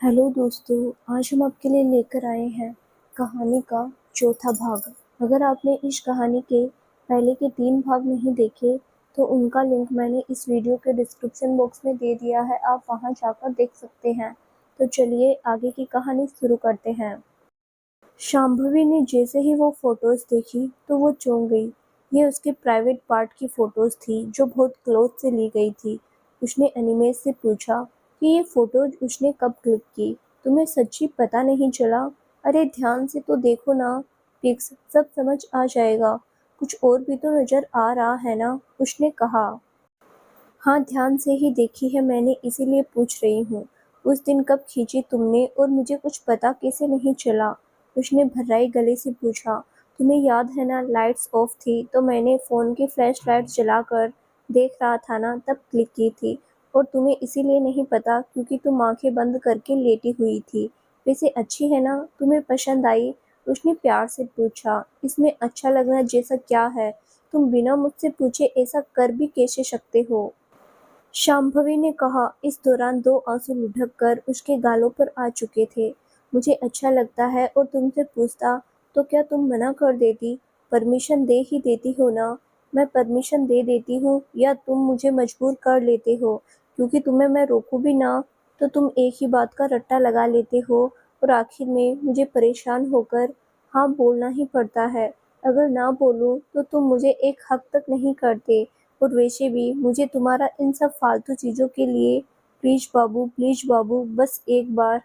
Hello दोस्तों, आज हम आपके लिए लेकर आए हैं कहानी का चौथा भाग। अगर आपने इस कहानी के पहले के 3 भाग नहीं देखे तो उनका लिंक मैंने इस वीडियो के डिस्क्रिप्शन बॉक्स में दे दिया है, आप वहां जाकर देख सकते हैं। तो चलिए आगे की कहानी शुरू करते हैं। शांभवी ने जैसे ही वो फोटोज देखी तो वो चौंक गई। ये उसके प्राइवेट पार्ट की फोटोज थी जो बहुत क्लोज से ली गई थी। उसने अनिमेश से पूछा कि ये फोटोज उसने कब क्लिक की। तुम्हें सच्ची पता नहीं चला? अरे ध्यान से तो देखो ना, पिक्स सब समझ आ जाएगा। कुछ और भी तो नजर आ रहा है ना, उसने कहा। हाँ, ध्यान से ही देखी है मैंने, इसीलिए पूछ रही हूँ। उस दिन कब खींची तुमने और मुझे कुछ पता कैसे नहीं चला? उसने भर्राई गले से पूछा। तुम्हें याद है ना, लाइट्स ऑफ थी तो मैंने फ़ोन की फ्लैश लाइट जलाकर देख रहा था ना, तब क्लिक की थी। और तुम्हें इसीलिए नहीं पता क्योंकि तुम आंखें बंद करके लेटी हुई थी। वैसे अच्छी है ना, तुम्हें पसंद आई? उसने प्यार से पूछा। इसमें अच्छा लगना जैसा क्या है? तुम बिना मुझसे पूछे ऐसा कर भी कैसे सकते हो? शांभवी ने कहा। इस दौरान 2 आंसू लुढ़क कर उसके गालों पर आ चुके थे। मुझे अच्छा लगता है और तुमसे पूछता तो क्या तुम मना कर देती? परमिशन दे ही देती हो ना? मैं परमिशन दे देती हूँ या तुम मुझे मजबूर कर लेते हो? क्योंकि तुम्हें मैं रोकूं भी ना तो तुम एक ही बात का रट्टा लगा लेते हो और आखिर में मुझे परेशान होकर हाँ बोलना ही पड़ता है। अगर ना बोलूं तो तुम मुझे एक हक तक नहीं करते। और वैसे भी मुझे तुम्हारा इन सब फालतू चीज़ों के लिए प्लीज बाबू बस एक बार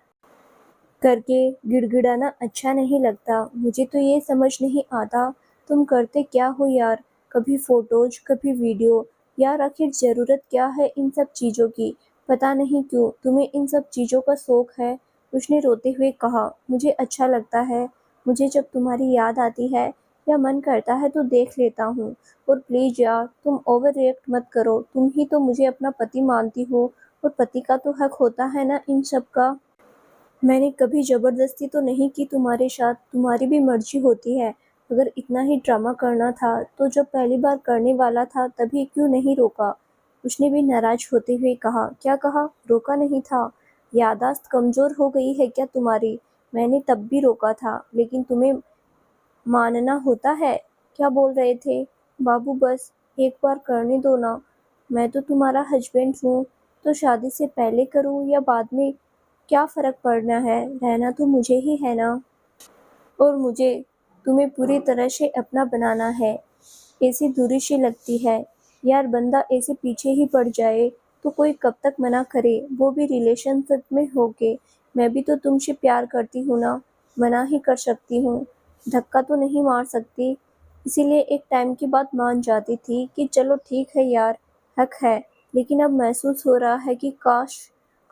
करके गिड़गिड़ाना अच्छा नहीं लगता। मुझे तो ये समझ नहीं आता तुम करते क्या हो यार। कभी फोटोज कभी वीडियो। यार आखिर ज़रूरत क्या है इन सब चीज़ों की? पता नहीं क्यों तुम्हें इन सब चीज़ों का शौक है। उसने रोते हुए कहा। मुझे अच्छा लगता है। मुझे जब तुम्हारी याद आती है या मन करता है तो देख लेता हूँ। और प्लीज यार तुम ओवर रिएक्ट मत करो, तुम ही तो मुझे अपना पति मानती हो और पति का तो हक होता है ना इन सब का। मैंने कभी ज़बरदस्ती तो नहीं की तुम्हारे साथ, तुम्हारी भी मर्ज़ी होती है। अगर इतना ही ड्रामा करना था तो जब पहली बार करने वाला था तभी क्यों नहीं रोका? उसने भी नाराज़ होते हुए कहा। क्या कहा? रोका नहीं था? याददाश्त कमज़ोर हो गई है क्या तुम्हारी? मैंने तब भी रोका था, लेकिन तुम्हें मानना होता है। क्या बोल रहे थे? बाबू बस एक बार करने दो ना। मैं तो तुम्हारा हस्बैंड हूँ, तो शादी से पहले करूँ या बाद में क्या फ़र्क पड़ना है? रहना तो मुझे ही है ना। और मुझे तुम्हें पूरी तरह से अपना बनाना है। ऐसी दूरी सी लगती है। यार बंदा ऐसे पीछे ही पड़ जाए तो कोई कब तक मना करे, वो भी रिलेशनशिप में होके। मैं भी तो तुमसे प्यार करती हूँ ना, मना ही कर सकती हूँ, धक्का तो नहीं मार सकती। इसीलिए एक टाइम के बाद मान जाती थी कि चलो ठीक है यार, हक है। लेकिन अब महसूस हो रहा है कि काश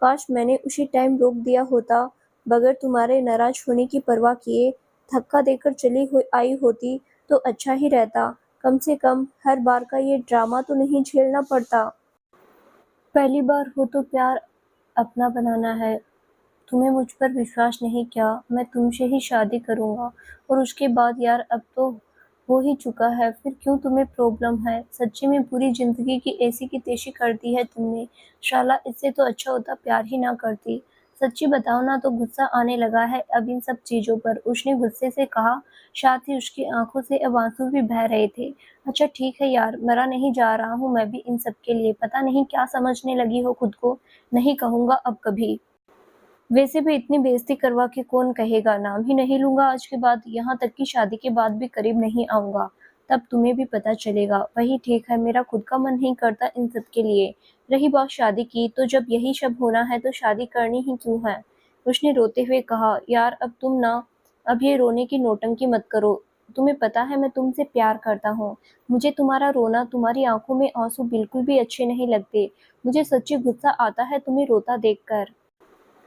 काश मैंने उसी टाइम रोक दिया होता, बगैर तुम्हारे नाराज होने की परवाह किए। धक्का देकर चली हुई आई होती तो अच्छा ही रहता। कम से कम हर बार का ये ड्रामा तो नहीं झेलना पड़ता। पहली बार हो तो प्यार अपना बनाना है। तुम्हें मुझ पर विश्वास नहीं क्या? मैं तुमसे ही शादी करूंगा और उसके बाद यार अब तो हो ही चुका है, फिर क्यों तुम्हें प्रॉब्लम है? सच्ची में पूरी जिंदगी की ऐसी की तैसी कर दी है तुमने। शाला इससे तो अच्छा होता प्यार ही ना करती। सच्ची बताओ ना, तो गुस्सा आने लगा है अब इन सब चीजों पर, उसने गुस्से से कहा। साथ ही उसकी आंखों से अब आंसू भी बह रहे थे। अच्छा ठीक है यार, मरा नहीं जा रहा हूँ मैं भी इन सब के लिए, पता नहीं क्या समझने लगी हो खुद को। नहीं कहूंगा अब कभी। वैसे भी इतनी बेइज्जती करवा के कौन कहेगा, नाम ही नहीं लूँगा आज के बाद, यहाँ तक कि शादी के बाद भी करीब नहीं आऊँगा, तब तुम्हें भी पता चलेगा। वही ठीक है, मेरा खुद का मन नहीं करता इन सब के लिए। रही बात शादी की, तो जब यही सब होना है तो शादी करनी ही क्यों है? उसने रोते हुए कहा। यार अब तुम ना, अब ये रोने की नौटंकी मत करो। तुम्हें पता है मैं तुमसे प्यार करता हूँ। मुझे तुम्हारा रोना, तुम्हारी आंखों में आंसू बिल्कुल भी अच्छे नहीं लगते। मुझे सच्ची गुस्सा आता है तुम्हें रोता देखकर।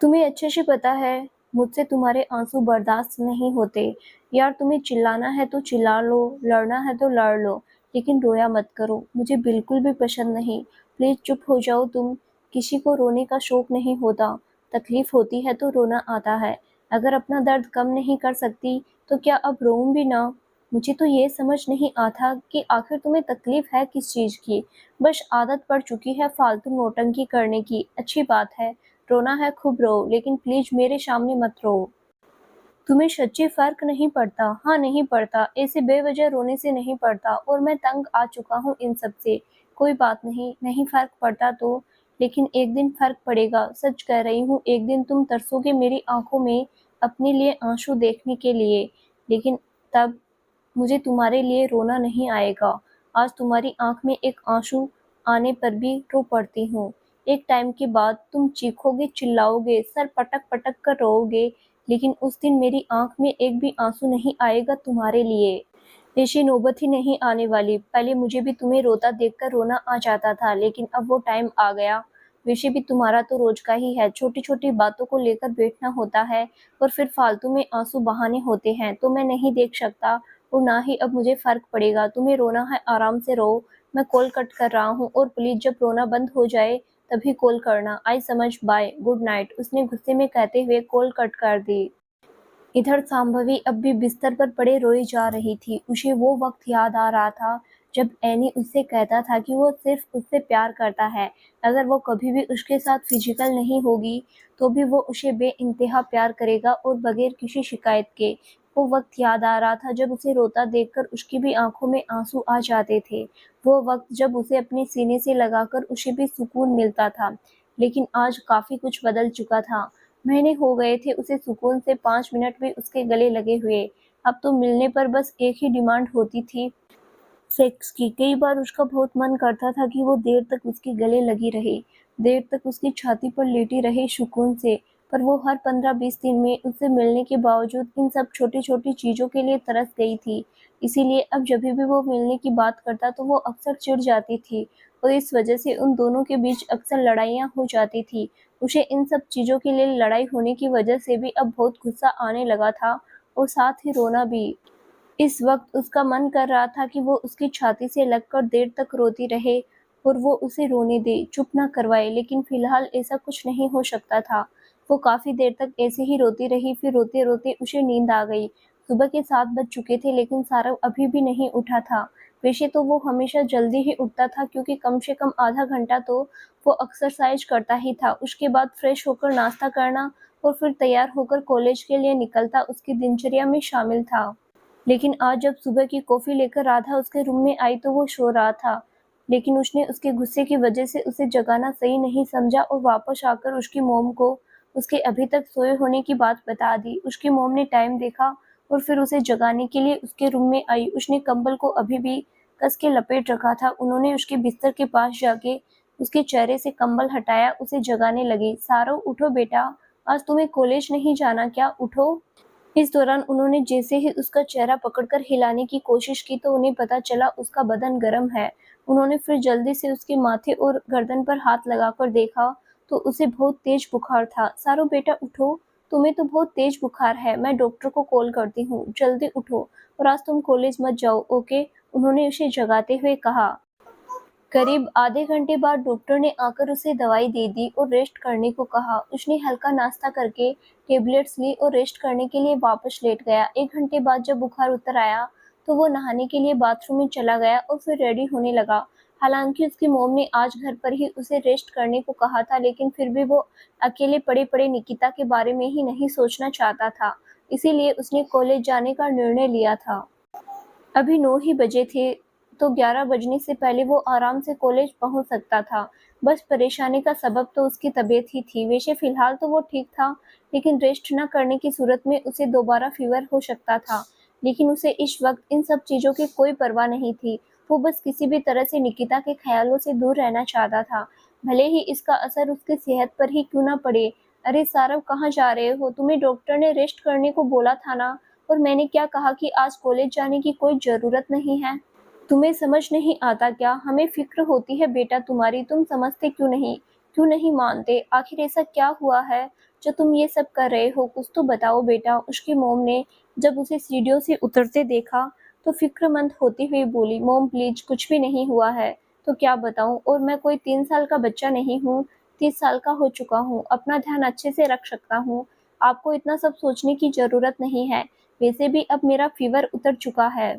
तुम्हें अच्छे से पता है मुझसे तुम्हारे आंसू बर्दाश्त नहीं होते। यार तुम्हें चिल्लाना है तो चिल्ला लो, लड़ना है तो लड़ लो, लेकिन रोया मत करो, मुझे बिल्कुल भी पसंद नहीं। प्लीज चुप हो जाओ तुम। किसी को रोने का शौक नहीं होता, तकलीफ होती है तो रोना आता है। अगर अपना दर्द कम नहीं कर सकती तो क्या अब रोऊं भी ना? मुझे तो ये समझ नहीं आता कि आखिर तुम्हें तकलीफ है किस चीज़ की। बस आदत पड़ चुकी है फालतू नौटंकी करने की। अच्छी बात है, रोना है खूब रो, लेकिन प्लीज मेरे सामने मत रो। तुम्हें सच्ची फर्क नहीं पड़ता? हाँ नहीं पड़ता, ऐसे बेवजह रोने से नहीं पड़ता, और मैं तंग आ चुका हूँ इन सब से। कोई बात नहीं, नहीं फर्क पड़ता तो, लेकिन एक दिन फर्क पड़ेगा, सच कह रही हूँ। एक दिन तुम तरसोगे मेरी आंखों में अपने लिए आंसू देखने के लिए, लेकिन तब मुझे तुम्हारे लिए रोना नहीं आएगा। आज तुम्हारी आंख में एक आंसू आने पर भी रो पड़ती हूँ। एक टाइम के बाद तुम चीखोगे, चिल्लाओगे, सर पटक पटक कर रोओगे, लेकिन उस दिन मेरी आंख में एक भी आंसू नहीं आएगा तुम्हारे लिए। ऐसी नौबत ही नहीं आने वाली। पहले मुझे भी तुम्हें रोता देखकर रोना आ जाता था, लेकिन अब वो टाइम आ गया। वैसे भी तुम्हारा तो रोज का ही है, छोटी छोटी बातों को लेकर बैठना होता है और फिर फालतू में आंसू बहाने होते हैं, तो मैं नहीं देख सकता और ना ही अब मुझे फर्क पड़ेगा। तुम्हें रोना है, आराम से रो। मैं कॉल कट कर रहा हूँ, और प्लीज जब रोना बंद हो जाए तभी कॉल करना। आई समझ, बाय, गुड नाइट, उसने गुस्से में कहते हुए कॉल कट कर दी। इधर सांभवी अब भी बिस्तर पर पड़े रोई जा रही थी। उसे वो वक्त याद आ रहा था जब एनी उससे कहता था कि वो सिर्फ उससे प्यार करता है। अगर वो कभी भी उसके साथ फिजिकल नहीं होगी तो भी वो उसे बेइंतहा प्यार करेगा, और बगैर किसी शिकायत के। वो वक्त याद आ रहा था जब उसे रोता देखकर उसकी भी आंखों में आंसू आ जाते थे। वो वक्त जब उसे अपने सीने से लगाकर उसे भी सुकून मिलता था। लेकिन आज काफी कुछ बदल चुका था। महीने हो गए थे उसे सुकून से 5 मिनट भी उसके गले लगे हुए। अब तो मिलने पर बस एक ही डिमांड होती थी, सेक्स की। कई बार उसका बहुत मन करता था कि वो देर तक उसके गले लगी रहे, देर तक उसकी छाती पर लेटी रहे सुकून से। पर वो हर 15-20 दिन में उससे मिलने के बावजूद इन सब छोटी छोटी चीजों के लिए तरस गई थी। इसीलिए अब जब भी वो मिलने की बात करता तो वो अक्सर चिढ़ जाती थी, और इस वजह से उन दोनों के बीच अक्सर लड़ाइयाँ हो जाती थी। उसे इन सब चीजों के लिए लड़ाई होने की वजह से भी अब बहुत गुस्सा आने लगा था, और साथ ही रोना भी। इस वक्त उसका मन कर रहा था कि वो उसकी छाती से लगकर देर तक रोती रहे और वो उसे रोने दे, चुप ना करवाए, लेकिन फिलहाल ऐसा कुछ नहीं हो सकता था। वो काफी देर तक ऐसे ही रोती रही, फिर रोते रोते उसे नींद आ गई। सुबह के 7 बज चुके थे, लेकिन सारव अभी भी नहीं उठा था। वैसे तो वो हमेशा जल्दी ही उठता था, क्योंकि कम से कम आधा घंटा तो वो एक्सरसाइज करता ही था। उसके बाद फ्रेश होकर नाश्ता करना और फिर तैयार होकर कॉलेज के लिए निकलता उसकी दिनचर्या में शामिल था। लेकिन आज जब सुबह की कॉफी लेकर राधा उसके रूम में आई तो वो सो रहा था। लेकिन उसने उसके गुस्से की वजह से उसे जगाना सही नहीं समझा, और वापस आकर उसकी मॉम को उसके अभी तक सोए होने की बात बता दी। उसकी मॉम ने टाइम देखा और फिर उसे जगाने के लिए उसके रूम में आई। उसने कंबल को अभी भी कस के लपेट रखा था। उन्होंने उसके बिस्तर के पास जाके उसके चेहरे से कंबल हटाया, उसे जगाने लगी। सारो, उठो बेटा, आज तुम्हें कॉलेज नहीं जाना क्या? उठो। इस दौरान उन्होंने जैसे ही उसका चेहरा पकड़कर हिलाने की कोशिश की तो उन्हें पता चला उसका बदन गर्म है। उन्होंने फिर जल्दी से उसके माथे और गर्दन पर हाथ लगाकर देखा तो उसे बहुत तेज बुखार था। सारो बेटा उठो, तुम्हें तो बहुत तेज बुखार है, मैं डॉक्टर को कॉल करती हूँ, जल्दी उठो, और आज तुम कॉलेज मत जाओ, ओके? उन्होंने उसे जगाते हुए कहा। करीब आधे घंटे बाद डॉक्टर ने आकर उसे दवाई दे दी और रेस्ट करने को कहा। उसने हल्का नाश्ता करके टेबलेट्स ली और रेस्ट करने के लिए वापस लेट गया। 1 घंटे बाद जब बुखार उतर आया तो वो नहाने के लिए बाथरूम में चला गया और फिर रेडी होने लगा। हालांकि उसकी मॉम ने आज घर पर ही उसे रेस्ट करने को कहा था, लेकिन फिर भी वो अकेले पड़े पड़े निकिता के बारे में ही नहीं सोचना चाहता था। इसीलिए उसने कॉलेज जाने का निर्णय लिया था। अभी 9 ही बजे थे, तो 11 बजने से पहले वो आराम से कॉलेज पहुंच सकता था। बस परेशानी का सबब तो उसकी तबीयत ही थी। वैसे फिलहाल तो वो ठीक था, लेकिन रेस्ट न करने की सूरत में उसे दोबारा फीवर हो सकता था। लेकिन उसे इस वक्त इन सब चीज़ों की कोई परवाह नहीं थी। वो बस किसी भी तरह से निकिता के ख्यालों से दूर रहना चाहता था, भले ही इसका असर उसकी सेहत पर ही क्यों ना पड़े। अरे सारव, कहाँ जा रहे हो? तुम्हें डॉक्टर ने रेस्ट करने को बोला था ना? और मैंने क्या कहा कि आज कॉलेज जाने की कोई ज़रूरत नहीं है? तुम्हें समझ नहीं आता क्या? हमें फ़िक्र होती है बेटा तुम्हारी, तुम समझते क्यों नहीं? क्यों नहीं मानते? आखिर ऐसा क्या हुआ है जो तुम ये सब कर रहे हो? कुछ तो बताओ बेटा। उसकी मॉम ने जब उसे सीढ़ियों से उतरते देखा तो फ़िक्रमंद होते हुए बोली, मॉम प्लीज़, कुछ भी नहीं हुआ है। तो क्या बताऊँ? और मैं कोई 3 साल का बच्चा नहीं हूँ, 30 साल का हो चुका हूँ, अपना ध्यान अच्छे से रख सकता हूँ। आपको इतना सब सोचने की ज़रूरत नहीं है। वैसे भी अब मेरा फ़ीवर उतर चुका है।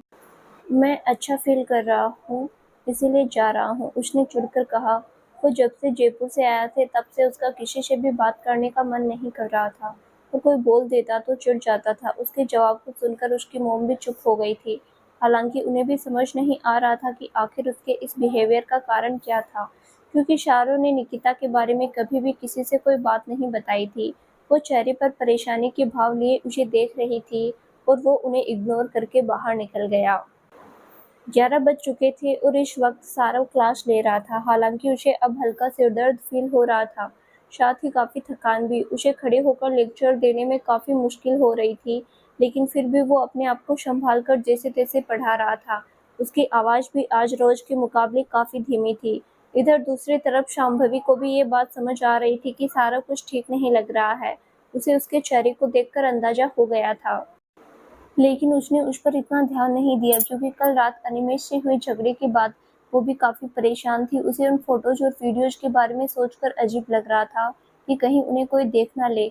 मैं अच्छा फ़ील कर रहा हूँ, इसीलिए जा रहा हूँ, उसने चिढ़कर कहा। वो जब से जयपुर से आया थे तब से उसका किसी से भी बात करने का मन नहीं कर रहा था। वो कोई बोल देता तो चिढ़ जाता था। उसके जवाब को सुनकर उसकी मॉम भी चुप हो गई थी। हालांकि उन्हें भी समझ नहीं आ रहा था कि आखिर उसके इस बिहेवियर का कारण क्या था, क्योंकि शारों ने निकिता के बारे में कभी भी किसी से कोई बात नहीं बताई थी। वो चेहरे पर परेशानी के भाव लिए उसे देख रही थी और वो उन्हें इग्नोर करके बाहर निकल गया। 11 बज चुके थे और इस वक्त सारव क्लास ले रहा था। हालांकि उसे अब हल्का सिरदर्द फील हो रहा था, साथ ही काफ़ी थकान भी। उसे खड़े होकर लेक्चर देने में काफ़ी मुश्किल हो रही थी, लेकिन फिर भी वो अपने आप को संभाल कर जैसे तैसे पढ़ा रहा था। उसकी आवाज़ भी आज रोज के मुकाबले काफ़ी धीमी थी। इधर दूसरी तरफ शांभवी को भी ये बात समझ आ रही थी कि सारा कुछ ठीक नहीं लग रहा है। उसे उसके चेहरे को देखकर अंदाजा हो गया था, लेकिन उसने उस पर इतना ध्यान नहीं दिया क्योंकि कल रात अनिमेष से हुए झगड़े के बाद वो भी काफ़ी परेशान थी। उसे उन फोटोज और वीडियोज के बारे में सोचकर अजीब लग रहा था कि कहीं उन्हें कोई देख ना ले।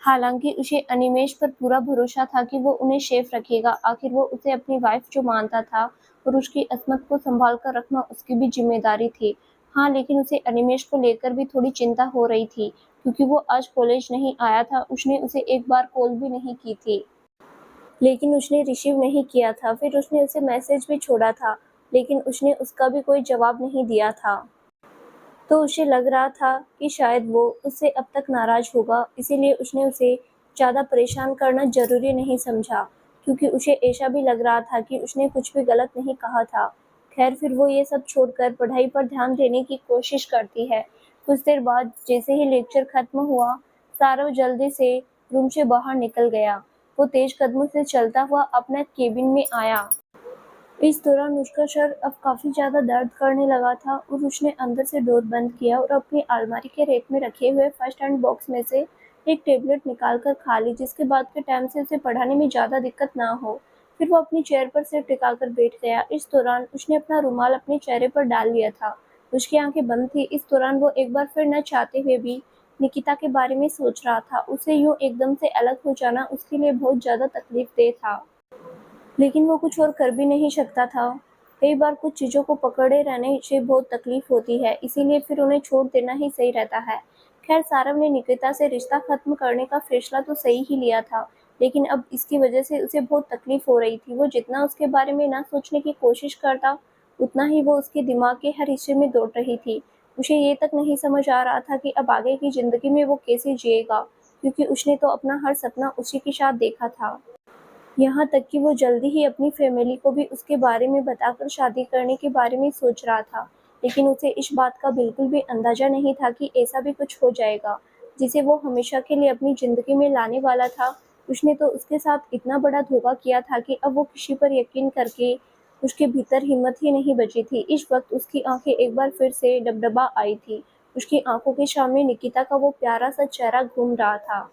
हालांकि उसे अनिमेष पर पूरा भरोसा था कि वो उन्हें सेफ रखेगा। आखिर वो उसे अपनी वाइफ जो मानता था और उसकी असमत को संभाल कर रखना उसकी भी जिम्मेदारी थी। हाँ, लेकिन उसे अनिमेष को लेकर भी थोड़ी चिंता हो रही थी क्योंकि वो आज कॉलेज नहीं आया था। उसने उसे एक बार कॉल भी नहीं की थी, लेकिन उसने रिसीव नहीं किया था। फिर उसने उसे मैसेज भी छोड़ा था, लेकिन उसने उसका भी कोई जवाब नहीं दिया था। तो उसे लग रहा था कि शायद वो उससे अब तक नाराज़ होगा, इसीलिए उसने उसे ज़्यादा परेशान करना ज़रूरी नहीं समझा, क्योंकि उसे ऐसा भी लग रहा था कि उसने कुछ भी गलत नहीं कहा था। खैर, फिर वो ये सब छोड़कर पढ़ाई पर ध्यान देने की कोशिश करती है। कुछ देर बाद जैसे ही लेक्चर खत्म हुआ, सारव जल्दी से रूम से बाहर निकल गया। वो तेज कदमों से चलता हुआ अपने केबिन में आया। इस दौरान उसका सर अब काफ़ी ज़्यादा दर्द करने लगा था और उसने अंदर से डोर बंद किया और अपनी अलमारी के रैक में रखे हुए फर्स्ट एड बॉक्स में से एक टेबलेट निकाल कर खा ली, जिसके बाद के टाइम से उसे पढ़ाने में ज़्यादा दिक्कत ना हो। फिर वो अपनी चेयर पर सिर टिकाकर बैठ गया। इस दौरान उसने अपना रुमाल अपने चेहरे पर डाल लिया था। उसकी आंखें बंद थी। इस दौरान वो एक बार फिर न चाहते हुए भी निकिता के बारे में सोच रहा था। उसे यूं एकदम से अलग हो जाना उसके लिए बहुत ज़्यादा तकलीफदेह था, लेकिन वो कुछ और कर भी नहीं सकता था। कई बार कुछ चीज़ों को पकड़े रहने से बहुत तकलीफ होती है, इसीलिए फिर उन्हें छोड़ देना ही सही रहता है। खैर, सारव ने निकिता से रिश्ता खत्म करने का फैसला तो सही ही लिया था, लेकिन अब इसकी वजह से उसे बहुत तकलीफ हो रही थी। वो जितना उसके बारे में ना सोचने की कोशिश करता, उतना ही वो उसके दिमाग के हर हिस्से में दौड़ रही थी। उसे ये तक नहीं समझ आ रहा था कि अब आगे की ज़िंदगी में वो कैसे जिएगा, क्योंकि उसने तो अपना हर सपना उसी के साथ देखा था। यहाँ तक कि वो जल्दी ही अपनी फैमिली को भी उसके बारे में बताकर शादी करने के बारे में सोच रहा था, लेकिन उसे इस बात का बिल्कुल भी अंदाज़ा नहीं था कि ऐसा भी कुछ हो जाएगा, जिसे वो हमेशा के लिए अपनी ज़िंदगी में लाने वाला था। उसने तो उसके साथ इतना बड़ा धोखा किया था कि अब वो किसी पर यकीन करके उसके भीतर हिम्मत ही नहीं बची थी। इस वक्त उसकी आंखें एक बार फिर से डबडबा आई थी। उसकी आंखों के सामने निकिता का वो प्यारा सा चेहरा घूम रहा था।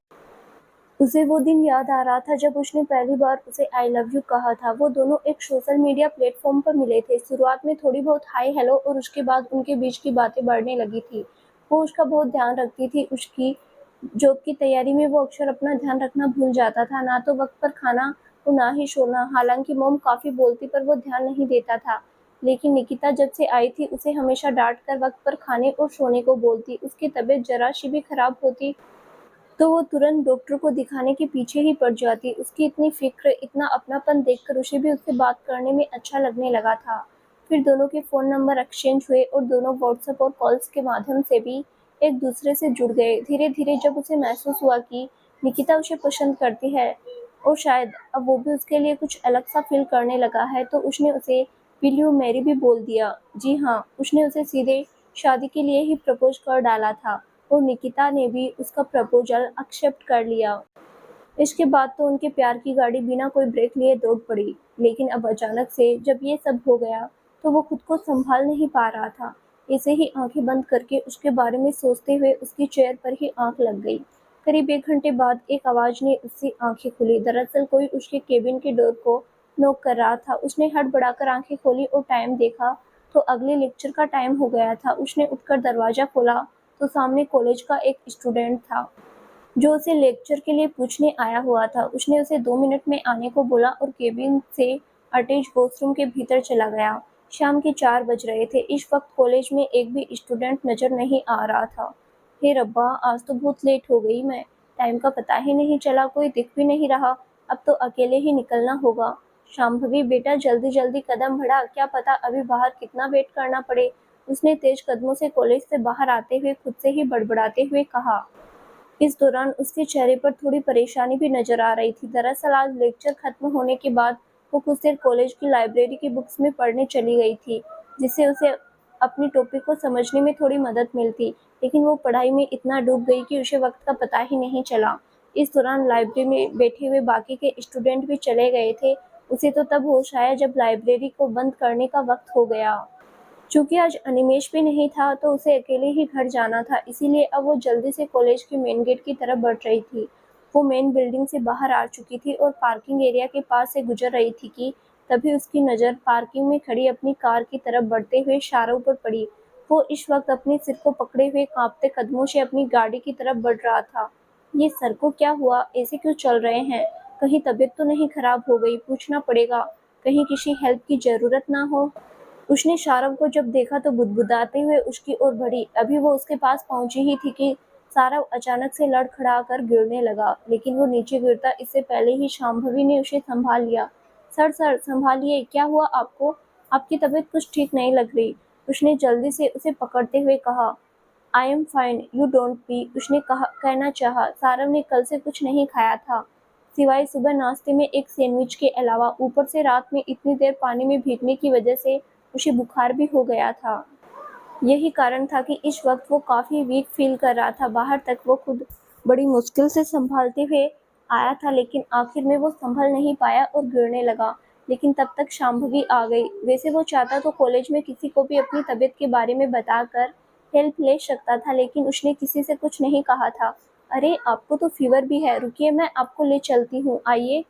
उसे वो दिन याद आ रहा था जब उसने पहली बार उसे आई लव यू कहा था। वो दोनों एक सोशल मीडिया प्लेटफॉर्म पर मिले थे। शुरुआत में थोड़ी बहुत हाय हेलो और उसके बाद उनके बीच की बातें बढ़ने लगी थी। वो उसका बहुत ध्यान रखती थी। उसकी जॉब की तैयारी में वो अक्सर अपना ध्यान रखना भूल जाता था, ना तो वक्त पर खाना और ना ही सोना। हालांकि मॉम काफ़ी बोलती पर वो ध्यान नहीं देता था। लेकिन निकिता जब से आई थी उसे हमेशा डांट कर वक्त पर खाने और सोने को बोलती। उसकी तबीयत जरा सी भी खराब होती तो वो तुरंत डॉक्टर को दिखाने के पीछे ही पड़ जाती। उसकी इतनी फ़िक्र, इतना अपनापन देखकर उसे भी उससे बात करने में अच्छा लगने लगा था। फिर दोनों के फ़ोन नंबर एक्सचेंज हुए और दोनों व्हाट्सएप और कॉल्स के माध्यम से भी एक दूसरे से जुड़ गए। धीरे-धीरे जब उसे महसूस हुआ कि निकिता उसे पसंद करती है और शायद अब वो भी उसके लिए कुछ अलग-सा फ़ील करने लगा है, तो उसने उसे विल यू मैरी भी बोल दिया। जी हाँ, उसने उसे सीधे शादी के लिए ही प्रपोज़ कर डाला था और निकिता ने भी उसका प्रपोज़ल एक्सेप्ट कर लिया। इसके बाद तो उनके प्यार की गाड़ी बिना कोई ब्रेक लिए दौड़ पड़ी। लेकिन अब अचानक से जब ये सब हो गया, तो वो खुद को सँभाल नहीं पा रहा था। ऐसे ही आँखें बंद करके उसके बारे में सोचते हुए उसकी चेयर पर ही आँख लग गई। करीब 1 घंटे बाद एक आवाज़ ने उसकी आँखें खुली। दरअसल कोई उसके केबिन के डोर को नॉक कर रहा था। उसने हड़बड़ाकर आँखें खोली और टाइम देखा, तो अगले लेक्चर का टाइम हो गया था। उसने उठकर दरवाज़ा खोला, तो सामने कॉलेज का एक स्टूडेंट था, जो उसे लेक्चर के लिए पूछने आया हुआ था। उसने उसे 2 मिनट में आने को बोला और केबिन से अटैच वॉशरूम के भीतर चला गया। शाम के 4 बज रहे थे। इस वक्त कॉलेज में एक भी स्टूडेंट नजर नहीं आ रहा था। हे रब्बा, आज तो बहुत लेट हो गई मैं। टाइम का पता ही नहीं चला, कोई दिख भी नहीं रहा। अब तो अकेले ही निकलना होगा। शांभवी बेटा, जल्दी जल्दी कदम बढ़ा, क्या पता अभी बाहर कितना वेट करना पड़े। उसने तेज कदमों से कॉलेज से बाहर आते हुए खुद से ही बड़बड़ाते हुए कहा। इस दौरान उसके चेहरे पर थोड़ी परेशानी भी नजर आ रही थी। दरअसल आज लेक्चर खत्म होने के बाद वो कुछ देर कॉलेज की लाइब्रेरी की बुक्स में पढ़ने चली गई थी, जिससे उसे अपनी टॉपिक को समझने में थोड़ी मदद मिलती। लेकिन वो पढ़ाई में इतना डूब गई कि उसे वक्त का पता ही नहीं चला। इस दौरान लाइब्रेरी में बैठे हुए बाकी के स्टूडेंट भी चले गए थे। उसे तो तब होश आया जब लाइब्रेरी को बंद करने का वक्त हो गया। चूंकि आज अनिमेश भी नहीं था तो उसे अकेले ही घर जाना था, इसीलिए अब वो जल्दी से कॉलेज के मेन गेट की तरफ बढ़ रही थी। वो मेन बिल्डिंग से बाहर आ चुकी थी और पार्किंग एरिया के पास से गुजर रही थी कि तभी उसकी नज़र पार्किंग में खड़ी अपनी कार की तरफ बढ़ते हुए शाहरुख पर पड़ी। वो इस वक्त अपने सिर को पकड़े हुए कांपते कदमों से अपनी गाड़ी की तरफ बढ़ रहा था। ये सर को क्या हुआ, ऐसे क्यों चल रहे हैं? कहीं तबीयत तो नहीं खराब हो गई? पूछना पड़ेगा, कहीं किसी हेल्प की जरूरत ना हो। उसने शारव को जब देखा तो बुदबुदाते हुए उसकी ओर बढ़ी। अभी वो उसके पास पहुंची ही थी कि शारव अचानक से लड़खड़ाकर गिरने लगा, लेकिन वो नीचे गिरता इससे पहले ही शांभवी ने उसे संभाल लिया। सर सर संभालिए, क्या हुआ आपको? आपकी तबीयत कुछ ठीक नहीं लग रही। उसने जल्दी से उसे पकड़ते हुए कहा। I am fine, you don't be. उसने कहना चाहा। शारव ने कल से कुछ नहीं खाया था, सिवाय सुबह नाश्ते में एक सैंडविच के अलावा। ऊपर से रात में इतनी देर पानी में भीगने की वजह से उसे बुखार भी हो गया था। यही कारण था कि इस वक्त वो काफ़ी वीक फील कर रहा था। बाहर तक वो खुद बड़ी मुश्किल से संभालते हुए आया था, लेकिन आखिर में वो संभल नहीं पाया और गिरने लगा। लेकिन तब तक शांभवी आ गई। वैसे वो चाहता तो कॉलेज में किसी को भी अपनी तबीयत के बारे में बताकर हेल्प ले सकता था, लेकिन उसने किसी से कुछ नहीं कहा था। अरे, आपको तो फीवर भी है, रुकिए मैं आपको ले चलती हूँ, आइए।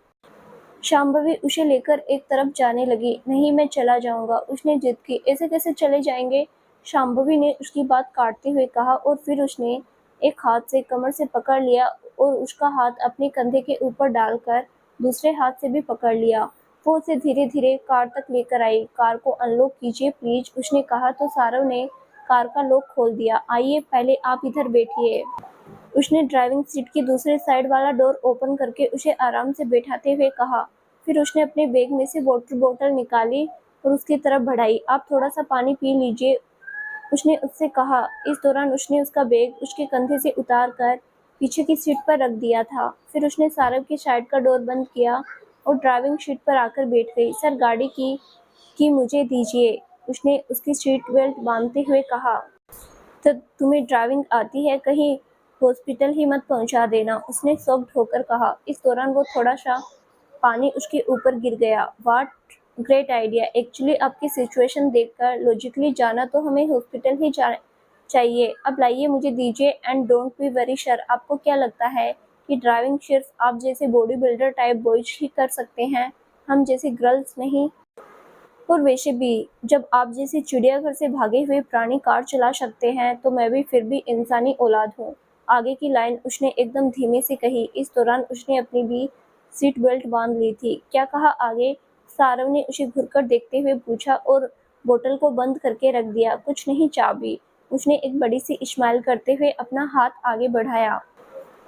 शांभवी उसे लेकर एक तरफ जाने लगी। नहीं, मैं चला जाऊंगा, उसने जिद की। ऐसे कैसे चले जाएंगे? शांभवी ने उसकी बात काटते हुए कहा और फिर उसने एक हाथ से कमर से पकड़ लिया और उसका हाथ अपने कंधे के ऊपर डालकर दूसरे हाथ से भी पकड़ लिया। वो उसे धीरे धीरे कार तक लेकर आई। कार को अनलॉक कीजिए प्लीज, उसने कहा तो सारव ने कार का लॉक खोल दिया। आइए, पहले आप इधर बैठिए। उसने ड्राइविंग सीट की दूसरे साइड वाला डोर ओपन करके उसे आराम से बैठाते हुए कहा। फिर उसने अपने बैग में से वाटर बोतल निकाली और उसकी तरफ बढ़ाई। आप थोड़ा सा पानी पी लीजिए, उसने उससे कहा। इस दौरान उसने उसका बैग उसके कंधे से उतार कर पीछे की सीट पर रख दिया था। फिर उसने सारव की साइड का डोर बंद किया और ड्राइविंग सीट पर आकर बैठ गई। सर, गाड़ी की मुझे दीजिए, उसने उसकी सीट बेल्ट बांधते हुए कहा। तो तुम्हें ड्राइविंग आती है? कहीं हॉस्पिटल ही मत पहुंचा देना, उसने शॉक्ड होकर कहा। इस दौरान वो थोड़ा सा पानी उसके ऊपर गिर गया। What great idea. एक्चुअली आपकी सिचुएशन देखकर लॉजिकली जाना तो हमें हॉस्पिटल ही चाहिए। अब लाइए, मुझे दीजिए and don't be very sure. आपको क्या लगता है कि ड्राइविंग सिर्फ आप जैसे बॉडी बिल्डर टाइप बॉयज ही कर सकते हैं, हम जैसी गर्ल्स नहीं? और वैसे भी जब आप जैसे चिड़ियाघर से भागे हुए प्राणी कार चला सकते हैं तो मैं भी फिर भी इंसानी औलाद हूँ। आगे की लाइन उसने एकदम धीमे से कही। इस दौरान उसने अपनी भी सीट बेल्ट बांध ली थी। क्या कहा आगे? सारव ने उसे घुरकर देखते हुए पूछा और बोतल को बंद करके रख दिया। कुछ नहीं, चाबी। उसने एक बड़ी सी स्माइल करते हुए अपना हाथ आगे बढ़ाया।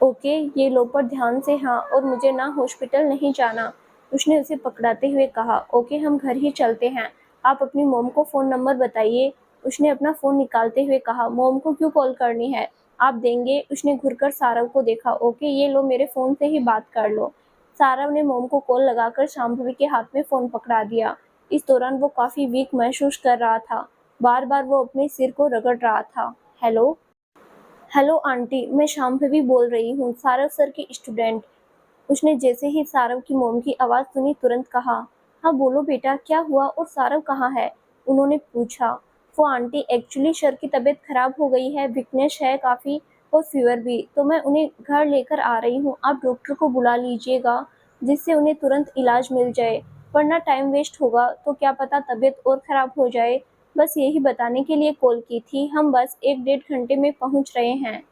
ओके, ये लो, पर ध्यान से। हाँ, और मुझे ना हॉस्पिटल नहीं जाना, उसने उसे पकड़ाते हुए कहा। ओके, हम घर ही चलते हैं। आप अपनी मॉम को फ़ोन नंबर बताइए, उसने अपना फ़ोन निकालते हुए कहा। मॉम को क्यों कॉल करनी है, आप देंगे? उसने घुरकर सारव को देखा। ओके, ये लो, मेरे फ़ोन से ही बात कर लो। सारव ने मॉम को कॉल लगाकर शांभवी के हाथ में फ़ोन पकड़ा दिया। इस दौरान वो काफ़ी वीक महसूस कर रहा था। बार बार वो अपने सिर को रगड़ रहा था। हेलो हेलो आंटी, मैं शांभवी बोल रही हूँ, सारव सर की स्टूडेंट। उसने जैसे ही सारव की मोम की आवाज़ सुनी तुरंत कहा। हाँ बोलो बेटा, क्या हुआ और सारव कहाँ है? उन्होंने पूछा। वो आंटी, एक्चुअली सर की तबीयत खराब हो गई है, वीकनेस है काफ़ी और फीवर भी, तो मैं उन्हें घर लेकर आ रही हूँ। आप डॉक्टर को बुला लीजिएगा जिससे उन्हें तुरंत इलाज मिल जाए, वरना टाइम वेस्ट होगा तो क्या पता तबीयत और ख़राब हो जाए। बस यही बताने के लिए कॉल की थी, हम बस 1-1.5 घंटे में पहुँच रहे हैं,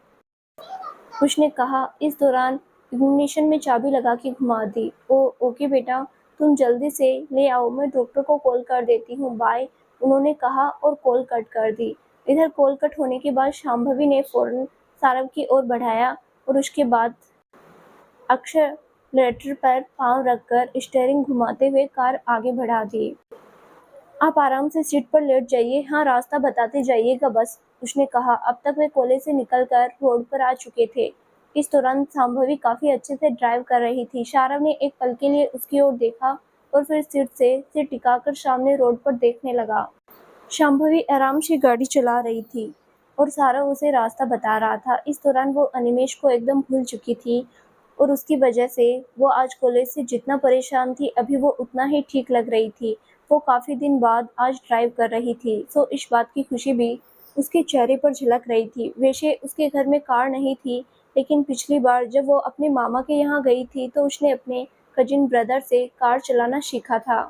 उसने कहा। इस दौरान इग्निशन में चाबी लगा के घुमा दी। ओके बेटा, तुम जल्दी से ले आओ, मैं डॉक्टर को कॉल कर देती हूँ, बाय। उन्होंने कहा और कॉल कट कर दी। इधर कॉल कट होने के बाद शांभवी ने फ़ौरन सारव की ओर बढ़ाया और उसके बाद एक्सेलेरेटर पर पाँव रखकर स्टीयरिंग घुमाते हुए कार आगे बढ़ा दी। आप आराम से सीट पर लेट जाइए, हाँ रास्ता बताते जाइएगा बस, उसने कहा। अब तक वे कॉलेज से निकलकर रोड पर आ चुके थे। इस दौरान शांभवी काफी अच्छे से ड्राइव कर रही थी। शारव ने एक पल के लिए उसकी ओर देखा और फिर सीट से सिर टिकाकर सामने रोड पर देखने लगा। शांभवी आराम से गाड़ी चला रही थी और सारव उसे रास्ता बता रहा था। इस दौरान वो अनिमेष को एकदम भूल चुकी थी और उसकी वजह से वो आज कॉलेज से जितना परेशान थी अभी वो उतना ही ठीक लग रही थी। वो काफ़ी दिन बाद आज ड्राइव कर रही थी, सो इस बात की खुशी भी उसके चेहरे पर झलक रही थी। वैसे उसके घर में कार नहीं थी, लेकिन पिछली बार जब वो अपने मामा के यहाँ गई थी तो उसने अपने कजिन ब्रदर से कार चलाना सीखा था।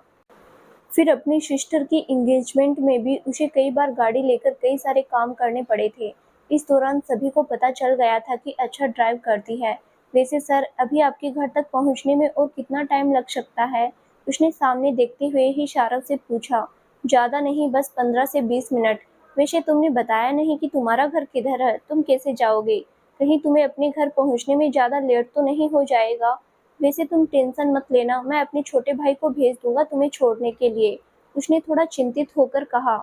फिर अपनी सिस्टर की एंगेजमेंट में भी उसे कई बार गाड़ी लेकर कई सारे काम करने पड़े थे। इस दौरान सभी को पता चल गया था कि अच्छा ड्राइव करती है। वैसे सर, अभी आपके घर तक पहुंचने में और कितना टाइम लग सकता है? उसने सामने देखते हुए ही शारव से पूछा। ज़्यादा नहीं, बस 15 से 20 मिनट। वैसे तुमने बताया नहीं कि तुम्हारा घर किधर है, तुम कैसे जाओगे? कहीं तुम्हें अपने घर पहुंचने में ज़्यादा लेट तो नहीं हो जाएगा? वैसे तुम टेंशन मत लेना, मैं अपने छोटे भाई को भेज दूंगा तुम्हें छोड़ने के लिए, उसने थोड़ा चिंतित होकर कहा।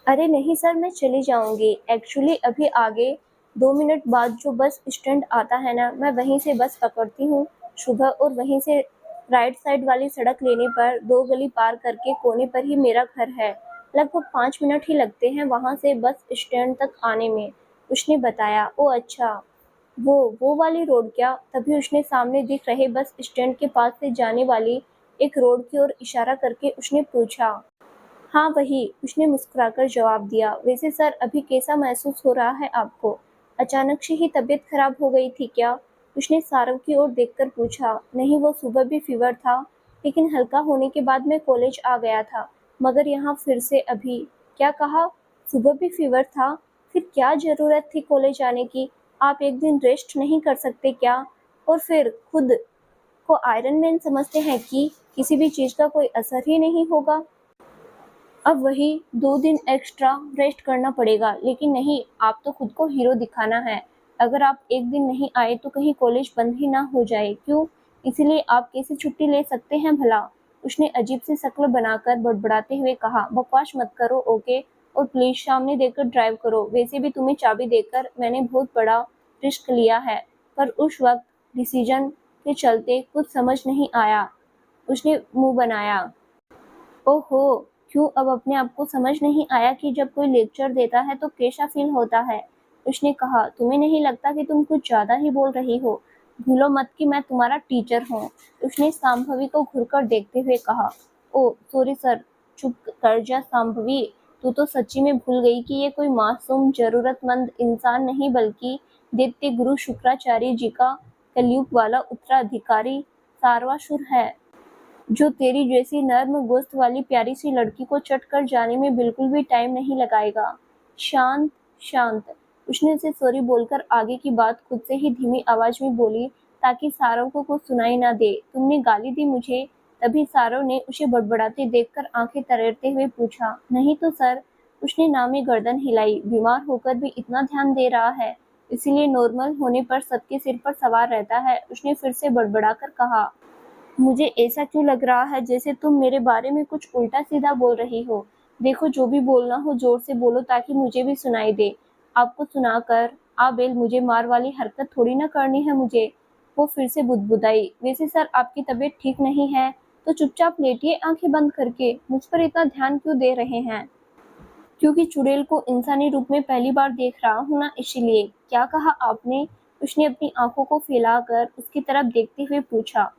अरे नहीं सर, मैं चली जाऊंगी। एक्चुअली अभी आगे 2 मिनट बाद जो बस स्टैंड आता है ना, मैं वहीं से बस पकड़ती हूँ सुबह, और वहीं से राइट साइड वाली सड़क लेने पर 2 गली पार करके कोने पर ही मेरा घर है। लगभग 5 मिनट ही लगते हैं वहाँ से बस स्टैंड तक आने में, उसने बताया। ओ अच्छा, वो वाली रोड क्या? तभी उसने सामने दिख रहे बस स्टैंड के पास से जाने वाली एक रोड की ओर इशारा करके उसने पूछा। हाँ वही, उसने मुस्कुराकर जवाब दिया। वैसे सर, अभी कैसा महसूस हो रहा है आपको? अचानक से ही तबीयत खराब हो गई थी क्या? उसने सारव की ओर देखकर पूछा। नहीं, वो सुबह भी फीवर था, लेकिन हल्का होने के बाद मैं कॉलेज आ गया था, मगर यहाँ फिर से अभी। क्या कहा? सुबह भी फीवर था? फिर क्या जरूरत थी कॉलेज आने की? आप एक दिन रेस्ट नहीं कर सकते क्या? और फिर खुद को आयरन मैन समझते हैं कि किसी भी चीज़ का कोई असर ही नहीं होगा। अब वही 2 दिन एक्स्ट्रा रेस्ट करना पड़ेगा। लेकिन नहीं, आप तो खुद को हीरो दिखाना है। अगर आप एक दिन नहीं आए तो कहीं कॉलेज बंद ही ना हो जाए। क्यों? इसीलिए आप कैसे छुट्टी ले सकते हैं भला? उसने अजीब सी शक्ल बनाकर बड़बड़ाते हुए कहा। बकवास मत करो, ओके? और प्लीज सामने देखकर ड्राइव करो। वैसे भी तुम्हें चाबी देकर मैंने बहुत बड़ा रिस्क लिया है, पर उस वक्त डिसीजन के चलते कुछ समझ नहीं आया, उसने मुंह बनाया। ओहो, क्यों अब अपने आप को समझ नहीं आया कि जब कोई लेक्चर देता है तो कैसा फील होता है? उसने कहा। तुम्हें नहीं लगता कि तुम कुछ ज्यादा ही बोल रही हो? भूलो मत कि मैं तुम्हारा टीचर हूँ, उसने शांभवी को घुरकर देखते हुए कहा। ओ सॉरी सर। चुप कर जा शांभवी, तू तो सच्ची में भूल गई कि ये कोई मासूम जरूरतमंद इंसान नहीं, बल्कि दैत्य गुरु शुक्राचार्य जी का कलयुग वाला उत्तराधिकारी सारवासुर है, जो तेरी जैसी नर्म गोश्त वाली प्यारी सी लड़की को चट कर जाने में बिल्कुल भी टाइम नहीं लगाएगा। शांत शांत, उसने उसे सॉरी बोलकर आगे की बात खुद से ही धीमी आवाज में बोली, ताकि सारव को कुछ सुनाई ना दे। तुमने गाली दी मुझे? तभी सारव ने उसे बड़बड़ाते देखकर आंखें तरेरते हुए पूछा। नहीं तो सर, उसने नामी गर्दन हिलाई। बीमार होकर भी इतना ध्यान दे रहा है, इसीलिए नॉर्मल होने पर सबके सिर पर सवार रहता है, उसने फिर से बड़बड़ाकर कहा। मुझे ऐसा क्यों लग रहा है जैसे तुम मेरे बारे में कुछ उल्टा सीधा बोल रही हो? देखो, जो भी बोलना हो जोर से बोलो ताकि मुझे भी सुनाई दे। आपको सुनाकर आबेल मुझे मार वाली हरकत थोड़ी ना करनी है मुझे। वो फिर से बुदबुदाई। वैसे सर, आपकी तबीयत ठीक नहीं है तो चुपचाप लेटिए आंखें बंद करके। मुझ पर इतना ध्यान क्यों दे रहे हैं? क्योंकि चुड़ैल को इंसानी रूप में पहली बार देख रहा हूं ना, इसीलिए। क्या कहा आपने? उसने अपनी आंखों को फैलाकर उसकी तरफ देखते हुए पूछा।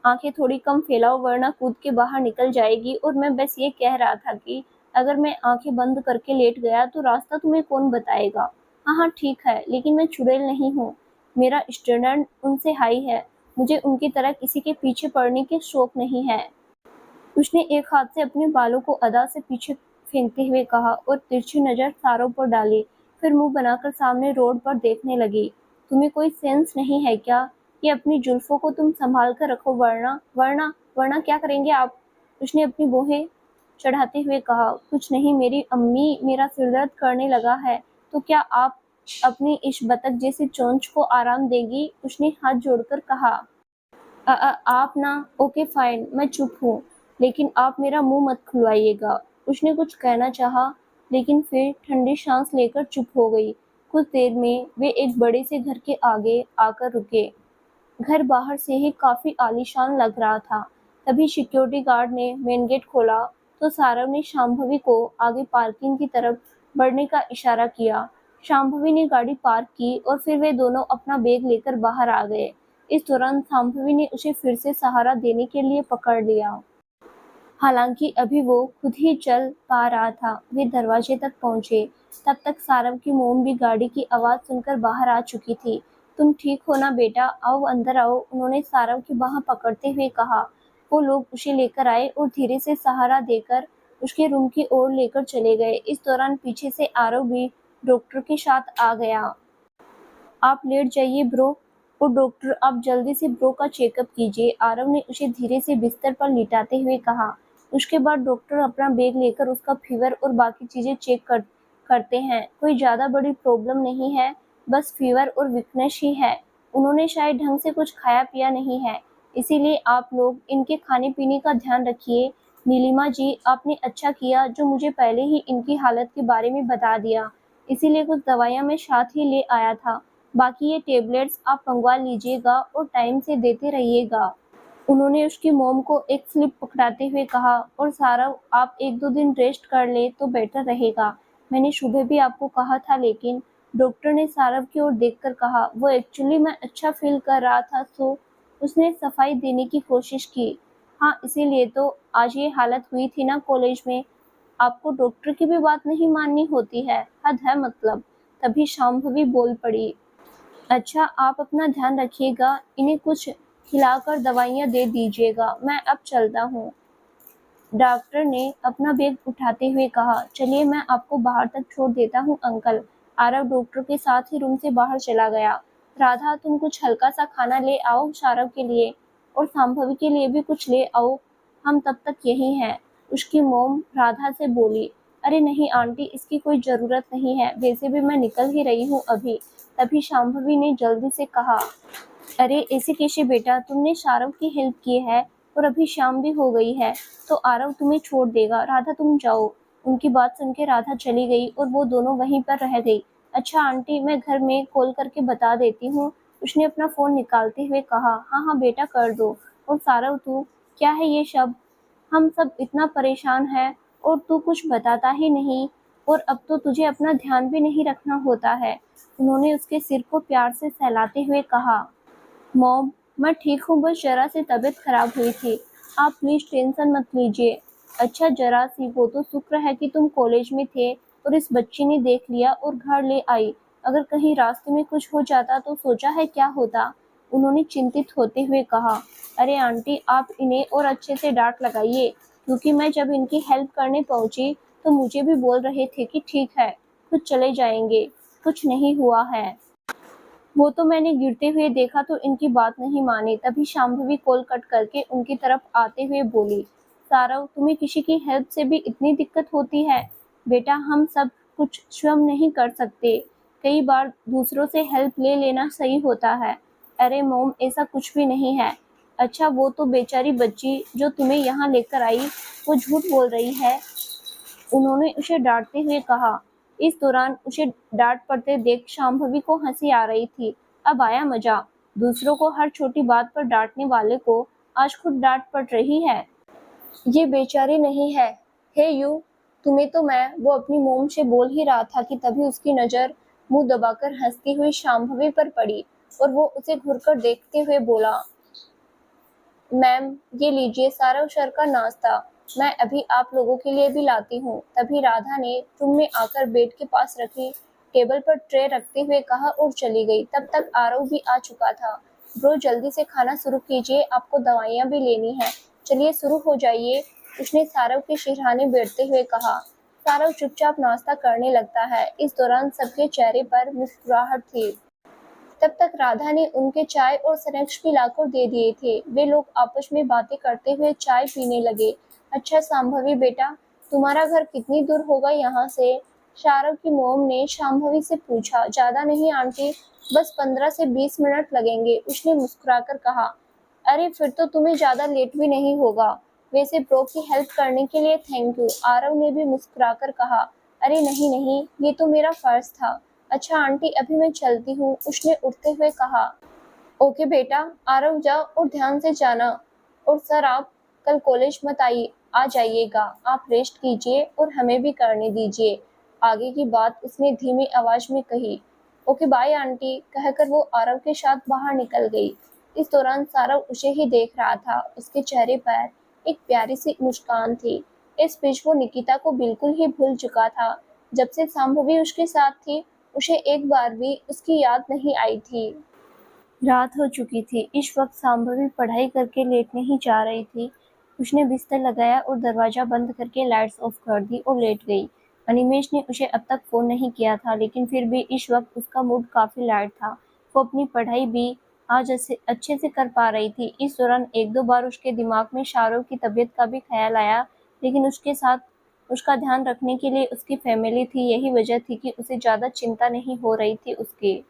आंखें थोड़ी कम फैलाओ वरना कूद के बाहर निकल जाएगी। और मैं बस ये कह रहा था कि अगर मैं आंखें बंद करके लेट गया तो रास्ता तुम्हें कौन बताएगा? हाँ हाँ ठीक है, लेकिन मैं चुड़ैल नहीं हूँ। मेरा स्टैंडर्ड उनसे हाई है। मुझे उनकी तरह किसी के पीछे पड़ने के शौक नहीं है, उसने एक हाथ से अपने बालों को अदा से पीछे फेंकते हुए कहा और तिरछी नजर सारों पर डाली। फिर मुंह बनाकर सामने रोड पर देखने लगी। तुम्हें कोई सेंस नहीं है क्या? ये अपनी जुल्फों को तुम संभाल कर रखो, वरना वरना वरना क्या करेंगे आप? उसने अपनी भौहें चढ़ाते हुए कहा, कुछ नहीं मेरी अम्मी, मेरा सिर दर्द करने लगा है, तो क्या आप अपनी इस बतख जैसी चोंच को आराम देंगी? उसने हाथ जोड़कर कहा। आप ना, ओके फाइन, मैं चुप हूँ, लेकिन आप मेरा मुंह मत खुलवाइएगा। उसने कुछ कहना चाहा, लेकिन फिर ठंडी सांस लेकर चुप हो गई। कुछ देर में वे एक बड़े से घर के आगे आकर रुके। घर बाहर से ही काफी आलीशान लग रहा था। तभी सिक्योरिटी गार्ड ने मेन गेट खोला तो सारव ने शांभवी को आगे पार्किंग की तरफ बढ़ने का इशारा किया। शांभवी ने गाड़ी पार्क की और फिर वे दोनों अपना बैग लेकर बाहर आ गए। इस दौरान शांभवी ने उसे फिर से सहारा देने के लिए पकड़ लिया। हालांकि अभी वो खुद ही चल पा रहा था। वे दरवाजे तक पहुंचे, तब तक सारव की मोम भी गाड़ी की आवाज सुनकर बाहर आ चुकी थी। तुम ठीक हो ना बेटा, आओ अंदर आओ, उन्होंने सारव की बाह पकड़ते हुए कहा। वो लोग उसे लेकर आए और धीरे से सहारा देकर उसके रूम की ओर लेकर चले गए। इस दौरान पीछे से आरव भी डॉक्टर के साथ आ गया। आप लेट जाइए ब्रो, और डॉक्टर आप जल्दी से ब्रो का चेकअप कीजिए, आरव ने उसे धीरे से बिस्तर पर लिटाते हुए कहा। उसके बाद डॉक्टर अपना बैग लेकर उसका फीवर और बाकी चीजें चेक करते हैं। कोई ज्यादा बड़ी प्रॉब्लम नहीं है, बस फीवर और वीकनेस ही है। उन्होंने शायद ढंग से कुछ खाया पिया नहीं है, इसीलिए आप लोग इनके खाने पीने का ध्यान रखिए। नीलिमा जी, आपने अच्छा किया जो मुझे पहले ही इनकी हालत के बारे में बता दिया, इसीलिए कुछ दवाइयाँ मैं साथ ही ले आया था। बाकी ये टेबलेट्स आप मंगवा लीजिएगा और टाइम से देते रहिएगा। उन्होंने उसकी मोम को एक स्लिप पकड़ाते हुए कहा, और सारव आप 1-2 दिन रेस्ट कर ले तो बेटर रहेगा। मैंने सुबह भी आपको कहा था, लेकिन डॉक्टर ने सारव की ओर देखकर कहा, वो एक्चुअली मैं अच्छा फील कर रहा था तो उसने सफाई देने की कोशिश की। हाँ, इसीलिए तो आज ये हालत हुई थी ना कॉलेज में। आपको डॉक्टर की भी बात नहीं माननी होती है, हद है मतलब। तभी शांभवी बोल पड़ी। अच्छा, आप अपना ध्यान रखिएगा, इन्हें कुछ खिलाकर दवाइयाँ दे दीजिएगा, मैं अब चलता हूँ। डॉक्टर ने अपना बैग उठाते हुए कहा, चलिए मैं आपको बाहर तक छोड़ देता हूँ अंकल। आरव डॉक्टर के साथ ही रूम से बाहर चला गया। राधा, तुम कुछ हल्का सा खाना ले आओ सारव के लिए, और संभवी के लिए भी कुछ ले आओ, हम तब तक यहीं हैं। उसकी मोम राधा से बोली। अरे नहीं आंटी, इसकी कोई ज़रूरत नहीं है, वैसे भी मैं निकल ही रही हूँ अभी। तभी शांभवी ने जल्दी से कहा, अरे ऐसे कैसे बेटा, तुमने सारव की हेल्प की है और अभी शाम भी हो गई है, तो आरव तुम्हें छोड़ देगा। राधा तुम जाओ। उनकी बात सुन के राधा चली गई और वो दोनों वहीं पर रह गई। अच्छा आंटी, मैं घर में कॉल करके बता देती हूँ, उसने अपना फ़ोन निकालते हुए कहा। हाँ हाँ बेटा कर दो। और सारव तू, क्या है ये शब्द, हम सब इतना परेशान हैं और तू कुछ बताता ही नहीं, और अब तो तुझे अपना ध्यान भी नहीं रखना होता है। उन्होंने उसके सिर को प्यार से सहलाते हुए कहा। मॉम, मैं ठीक हूँ, बस जरा सी तबीयत खराब हुई थी, आप प्लीज़ टेंशन मत लीजिए। अच्छा जरा सी, वो तो शुक्र है कि तुम कॉलेज में थे और इस बच्ची ने देख लिया और घर ले आई, अगर कहीं रास्ते में कुछ हो जाता तो सोचा है क्या होता, उन्होंने चिंतित होते हुए कहा। अरे आंटी, आप इन्हें और अच्छे से डांट लगाइए, क्योंकि मैं जब इनकी हेल्प करने पहुंची तो मुझे भी बोल रहे थे कि ठीक है, खुद चले जाएंगे, कुछ नहीं हुआ है। वो तो मैंने गिरते हुए देखा तो इनकी बात नहीं मानी। तभी शांभवी कॉल कट करके उनकी तरफ आते हुए बोली, सारव तुम्हें किसी की हेल्प से भी इतनी दिक्कत होती है? बेटा हम सब कुछ स्वयं नहीं कर सकते, कई बार दूसरों से हेल्प ले लेना सही होता है। अरे मोम, ऐसा कुछ भी नहीं है। अच्छा वो तो बेचारी बच्ची जो तुम्हें यहाँ लेकर आई, वो झूठ बोल रही है, उन्होंने उसे डांटते हुए कहा। इस दौरान उसे डांट पड़ते देख शांभवी को हंसी आ रही थी। अब आया मजा, दूसरों को हर छोटी बात पर डांटने वाले को आज खुद डांट पड़ रही है। ये बेचारी नहीं है। हे यू, तुम्हें तो मैं, वो अपनी मोम से बोल ही रहा था कि तभी उसकी नज़र मुंह दबाकर हंसती हुई शांभवी पर पड़ी और वो उसे घुरकर देखते हुए बोला, मैम ये लीजिए सारव सर का नाश्ता, मैं अभी आप लोगों के लिए भी लाती हूँ। तभी राधा ने रूम में आकर बेड के पास रखी टेबल पर ट्रे रखते हुए कहा और चली गई। तब तक आरव भी आ चुका था। ब्रो जल्दी से खाना शुरू कीजिए, आपको दवाइयाँ भी लेनी है, चलिए शुरू हो जाइए, उसने सारव के सिरहाने बैठते हुए कहा। सारव चुपचाप नाश्ता करने लगता है। इस दौरान सबके चेहरे पर मुस्कुराहट थी। तब तक राधा ने उनके चाय और स्नैक्स भी लाकर दे दिए थे। वे लोग आपस में बातें करते हुए चाय पीने लगे। अच्छा शांभवी बेटा, तुम्हारा घर कितनी दूर होगा यहाँ से? शाहरुख की मोम ने शांभवी से पूछा। ज्यादा नहीं आंटी, बस 15 से 20 मिनट लगेंगे, उसने मुस्कुराकर कहा। अरे फिर तो तुम्हें ज्यादा लेट भी नहीं होगा। वैसे ब्रो की हेल्प करने के लिए थैंक यू, आरव ने भी मुस्कुराकर कहा। अरे नहीं नहीं, ये तो मेरा फर्ज था। अच्छा आंटी, अभी मैं चलती हूँ, उसने उठते हुए कहा। ओके बेटा, आरव जाओ और ध्यान से जाना। और सर आप कल कॉलेज मत आ जाइएगा, आप रेस्ट कीजिए और हमें भी करने दीजिए। आगे की बात उसने धीमी आवाज में कही। ओके बाय आंटी, कहकर वो आरव के साथ बाहर निकल गई। इस दौरान सारव उसे ही देख रहा था। उसके चेहरे पर एक प्यारी सी मुस्कान थी। इस बीच वो निकिता को बिल्कुल ही भूल चुका था। जब से शांभवी उसके साथ थी, उसे एक बार भी उसकी याद नहीं आई थी। रात हो चुकी थी। इस वक्त शांभवी पढ़ाई करके लेटने ही जा रही थी। उसने बिस्तर लगाया और दरवाजा बंद करके लाइट्स ऑफ कर दी और लेट गई। अनिमेश ने उसे अब तक फोन नहीं किया था, लेकिन फिर भी इस वक्त उसका मूड काफी लाइट था। वो अपनी पढ़ाई भी आज अच्छे से कर पा रही थी। इस दौरान एक दो बार उसके दिमाग में शाहरुख की तबीयत का भी ख्याल आया, लेकिन उसके साथ उसका ध्यान रखने के लिए उसकी फैमिली थी। यही वजह थी कि उसे ज्यादा चिंता नहीं हो रही थी उसकी।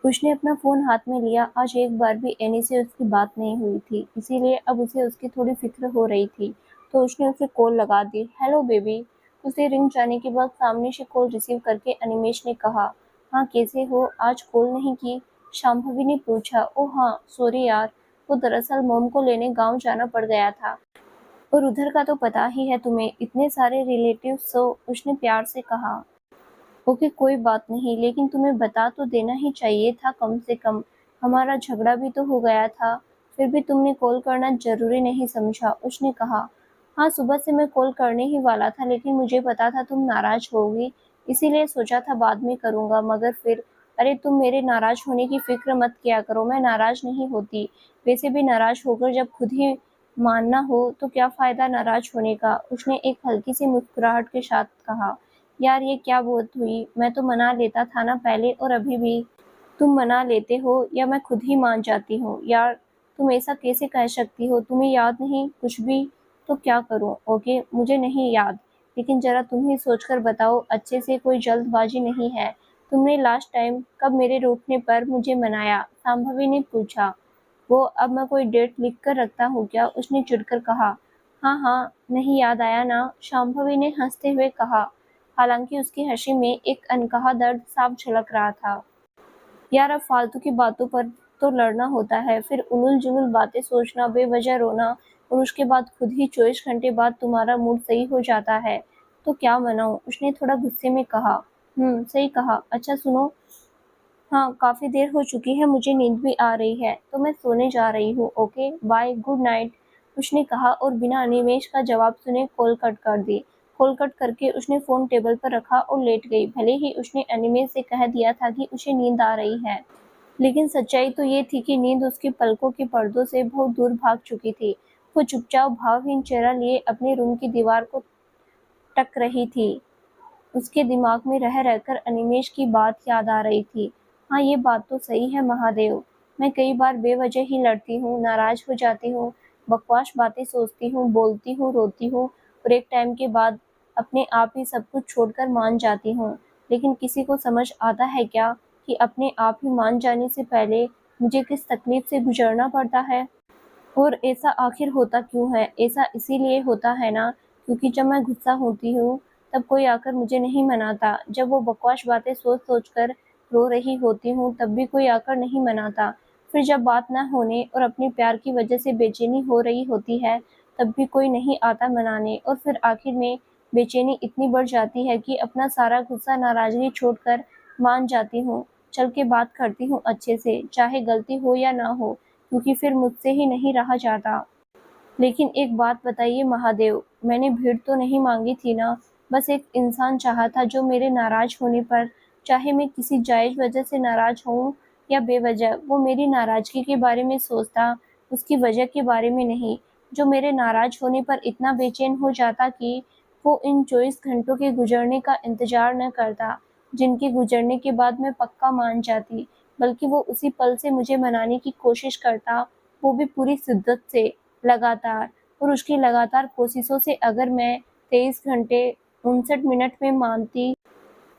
उसने अपना फ़ोन हाथ में लिया। आज एक बार भी एनी से उसकी बात नहीं हुई थी, इसीलिए अब उसे उसकी थोड़ी फ़िक्र हो रही थी, तो उसने उसे कॉल लगा दी। Hello baby. उसे रिंग जाने के बाद सामने से कॉल रिसीव करके अनिमेश ने कहा, हाँ कैसे हो, आज कॉल नहीं की? शांभवी ने पूछा। ओह हाँ सॉरी यार, वो दरअसल मोम को लेने गाँव जाना पड़ गया था, और उधर का तो पता ही है तुम्हें, इतने सारे रिलेटिव्स। सो उसने प्यार से कहा। ओके कोई बात नहीं, लेकिन तुम्हें बता तो देना ही चाहिए था कम से कम। हमारा झगड़ा भी तो हो गया था, फिर भी तुमने कॉल करना जरूरी नहीं समझा, उसने कहा। हाँ सुबह से मैं कॉल करने ही वाला था, लेकिन मुझे पता था तुम नाराज होगी, इसीलिए सोचा था बाद में करूँगा, मगर फिर। अरे तुम मेरे नाराज होने की फिक्र मत किया करो, मैं नाराज नहीं होती। वैसे भी नाराज होकर जब खुद ही मानना हो तो क्या फायदा नाराज होने का, उसने एक हल्की सी मुस्कुराहट के साथ कहा। यार ये क्या बात हुई, मैं तो मना लेता था ना पहले, और अभी भी तुम मना लेते हो या मैं खुद ही मान जाती हूँ? यार तुम ऐसा कैसे कह सकती हो, तुम्हें याद नहीं कुछ भी? तो क्या करूँ? ओके मुझे नहीं याद, लेकिन जरा तुम ही सोच कर बताओ अच्छे से, कोई जल्दबाजी नहीं है। तुमने लास्ट टाइम कब मेरे रूठने पर मुझे मनाया? शांभवी ने पूछा। वो अब मैं कोई डेट लिख कर रखता हूँ क्या, उसने चिढ़कर कहा। हाँ हाँ, नहीं याद आया ना, शांभवी ने हंसते हुए कहा। हालांकि उसकी हंसी में एक अनकहा दर्द साफ झलक रहा था। यार अब फालतू की बातों पर तो लड़ना होता है, फिर उलूल-जुलूल बातें सोचना, बेवजह रोना, और उसके बाद खुद ही 24 घंटे बाद तुम्हारा मूड सही हो जाता है, तो क्या मनाऊं? उसने थोड़ा गुस्से में कहा। सही कहा। अच्छा सुनो, हाँ काफी देर हो चुकी है, मुझे नींद भी आ रही है, तो मैं सोने जा रही हूँ। ओके बाय, गुड नाइट, उसने कहा और बिना अनिमेश का जवाब सुने कॉल कट कर दी। कॉल कट करके उसने फोन टेबल पर रखा और लेट गई। भले ही उसने अनिमेश से कह दिया था कि उसे नींद आ रही है, लेकिन सच्चाई तो ये थी कि नींद उसकी पलकों के पर्दों से बहुत दूर भाग चुकी थी। वो चुपचाप भावहीन चेहरा लिए अपने रूम की दीवार को टक रही थी। उसके दिमाग में रह रहकर अनिमेश की बात याद आ रही थी। हाँ ये बात तो सही है महादेव, मैं कई बार बेवजह ही लड़ती हूँ, नाराज हो जाती हूँ, बकवास बातें सोचती हूँ, बोलती हूँ, रोती हूँ, और एक टाइम के बाद अपने आप ही सब कुछ छोड़कर मान जाती हूँ। लेकिन किसी को समझ आता है क्या कि अपने आप ही मान जाने से पहले मुझे किस तकलीफ से गुजरना पड़ता है? और ऐसा आखिर होता क्यों है? ऐसा इसीलिए होता है ना, क्योंकि जब मैं गुस्सा होती हूँ तब कोई आकर मुझे नहीं मनाता। जब वो बकवास बातें सोच-सोच कर रो रही होती हूँ तब भी कोई आकर नहीं मनाता। फिर जब बात ना होने और अपने प्यार की वजह से बेचैनी हो रही होती है तब भी कोई नहीं आता मनाने, और फिर आखिर में बेचैनी इतनी बढ़ जाती है कि अपना सारा गुस्सा नाराज़गी छोड़कर मान जाती हूँ। चल के बात करती हूँ अच्छे से, चाहे गलती हो या ना हो, क्योंकि फिर मुझसे ही नहीं रहा जाता। लेकिन एक बात बताइए महादेव, मैंने भीड़ तो नहीं मांगी थी ना, बस एक इंसान चाहा था जो मेरे नाराज होने पर, चाहे मैं किसी जायज़ वजह से नाराज हूँ या बेवजह, वो मेरी नाराज़गी के बारे में सोचता, उसकी वजह के बारे में नहीं। जो मेरे नाराज होने पर इतना बेचैन हो जाता कि वो इन 24 घंटों के गुजरने का इंतज़ार न करता, जिनके गुजरने के बाद मैं पक्का मान जाती, बल्कि वो उसी पल से मुझे मनाने की कोशिश करता, वो भी पूरी शिद्दत से, लगातार। और उसकी लगातार कोशिशों से अगर मैं 23 घंटे 59 मिनट में मानती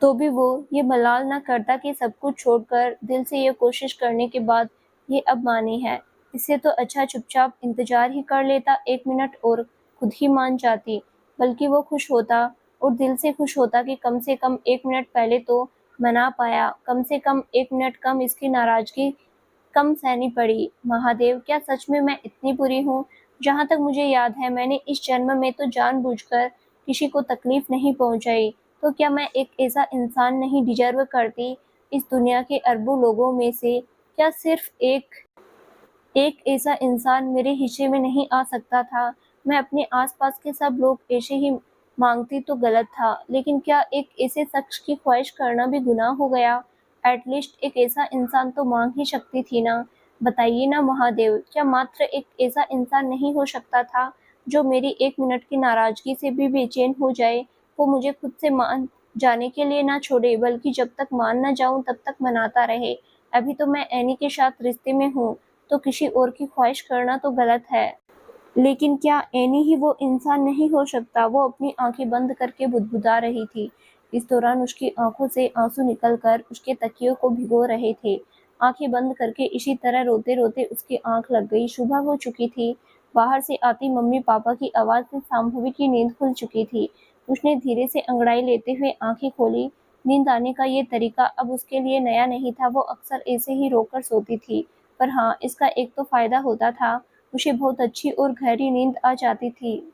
तो भी वो ये मलाल ना करता कि सब कुछ छोड़कर दिल से ये कोशिश करने के बाद ये अब मानी है। इससे तो अच्छा चुपचाप इंतजार ही कर लेता 1 मिनट और खुद ही मान जाती। बल्कि वो खुश होता और दिल से खुश होता कि कम से कम 1 मिनट पहले तो मना पाया, कम से कम 1 मिनट कम इसकी नाराज़गी कम सहनी पड़ी। महादेव, क्या सच में मैं इतनी बुरी हूँ? जहाँ तक मुझे याद है मैंने इस जन्म में तो जानबूझकर किसी को तकलीफ नहीं पहुँचाई। तो क्या मैं एक ऐसा इंसान नहीं डिज़र्व करती इस दुनिया के अरबों लोगों में से? क्या सिर्फ़ एक एक ऐसा इंसान मेरे हिस्से में नहीं आ सकता था? मैं अपने आस-पास के सब लोग ऐसे ही माँगती तो गलत था, लेकिन क्या एक ऐसे शख्स की ख्वाहिश करना भी गुनाह हो गया? एटलीस्ट एक ऐसा इंसान तो माँग ही सकती थी ना? बताइए ना महादेव, क्या मात्र एक ऐसा इंसान नहीं हो सकता था, जो मेरी 1 मिनट की नाराज़गी से भी बेचैन हो जाए? वो मुझे खुद से मान जाने के लिए ना छोड़े, बल्कि जब तक मान ना जाऊँ तब तक मनाता रहे। अभी तो मैं एनी के साथ रिश्ते में हूँ, तो किसी और की ख्वाहिश करना तो गलत है। लेकिन क्या एनी ही वो इंसान नहीं हो सकता? वो अपनी आंखें बंद करके बुदबुदा रही थी। इस दौरान उसकी आंखों से आंसू निकलकर उसके तकियों को भिगो रहे थे। आंखें बंद करके इसी तरह रोते-रोते उसकी आंख लग गई। सुबह हो चुकी थी। बाहर से आती मम्मी-पापा की आवाज़ से शांभवी की नींद खुल चुकी थी। उसने धीरे से अंगड़ाई लेते हुए आंखें खोली। नींद आने का ये तरीका अब उसके लिए नया नहीं था। वो अक्सर ऐसे ही रोकर सोती थी। पर हाँ, इसका एक तो फ़ायदा होता था, उसे बहुत अच्छी और गहरी नींद आ जाती थी।